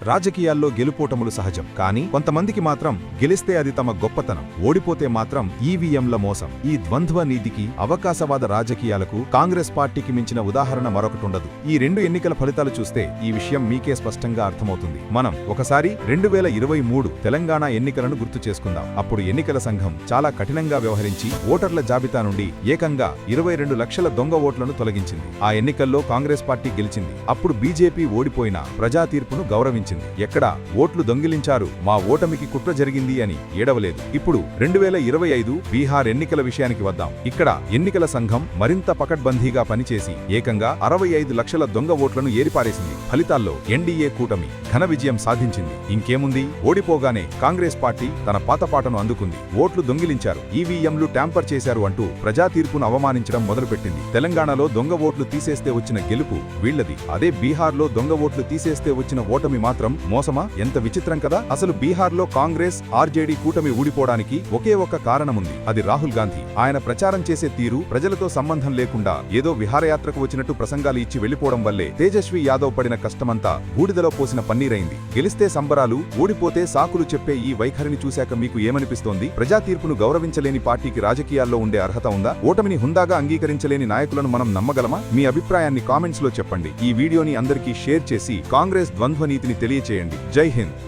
రాజకీయాల్లో గెలుపోటములు సహజం, కానీ కొంతమందికి మాత్రం గెలిస్తే అది తమ గొప్పతనం, ఓడిపోతే మాత్రం ఈవీఎంల మోసం. ఈ ద్వంద్వ నీతికి, అవకాశవాద రాజకీయాలకు కాంగ్రెస్ పార్టీకి మించిన ఉదాహరణ మరొకటుండదు. ఈ రెండు ఎన్నికల ఫలితాలు చూస్తే ఈ విషయం మీకే స్పష్టంగా అర్థమవుతుంది. మనం ఒకసారి 2023 తెలంగాణ ఎన్నికలను గుర్తు చేసుకుందాం. అప్పుడు ఎన్నికల సంఘం చాలా కఠినంగా వ్యవహరించి ఓటర్ల జాబితా నుండి ఏకంగా 22 లక్షల దొంగ ఓట్లను తొలగించింది. ఆ ఎన్నికల్లో కాంగ్రెస్ పార్టీ గెలిచింది. అప్పుడు బీజేపీ ఓడిపోయినా ప్రజా తీర్పును గౌరవించింది. ఎక్కడా ఓట్లు దొంగిలించారు, మా ఓటమికి కుట్ర జరిగింది అని ఏడవలేదు. ఇప్పుడు 2025 బీహార్ ఎన్నికల విషయానికి వద్దాం. ఇక్కడ ఎన్నికల సంఘం మరింత పకడ్బందీగా పనిచేసి ఏకంగా 65 లక్షల దొంగ ఓట్లను ఏరిపారేసింది. ఫలితాల్లో ఎన్డీఏ కూటమి ఘన విజయం సాధించింది. ఇంకేముంది, ఓడిపోగానే కాంగ్రెస్ పార్టీ తన పాతపాటను అందుకుంది. ఓట్లు దొంగిలించారు, ఈవీఎంలు ట్యాంపర్ చేశారు అంటూ ప్రజా తీర్పును అవమానించడం మొదలుపెట్టింది. తెలంగాణలో దొంగ ఓట్లు తీసేస్తే వచ్చిన గెలుపు వీళ్లది. అదే బీహార్లో దొంగ ఓట్లు తీసేస్తే వచ్చిన ఓటమి మాత్రం మోసమా? ఎంత విచిత్రం కదా. అసలు బీహార్లో కాంగ్రెస్ ఆర్జేడీ కూటమి ఊడిపోవడానికి ఒకే ఒక్క కారణముంది. అది రాహుల్ గాంధీ. ఆయన ప్రచారం చేసే తీరు ప్రజలతో సంబంధం లేకుండా ఏదో విహారయాత్రకు వచ్చినట్టు ప్రసంగాలు ఇచ్చి వెళ్లిపోవడం వల్లే తేజస్వి యాదవ్ పడిన కష్టమంతా బూడిదలో పోసిన పన్నీరైంది. గెలిస్తే సంబరాలు, ఓడిపోతే సాకులు చెప్పే ఈ వైఖరిని చూశాక మీకు ఏమనిపిస్తోంది? ప్రజా తీర్పును గౌరవించలేని పార్టీకి రాజకీయాల్లో ఉండే అర్హత ఉందా? ఓటమిని హుందాగా అంగీకరించలేని నాయకులను మనం నమ్మగలమా? మీ అభిప్రాయాన్ని కామెంట్స్ లో చెప్పండి. ఈ వీడియోని అందరికీ షేర్ చేసి కాంగ్రెస్ ద్వంద్వ నీతిని తెలియచేయండి. జై హింద్.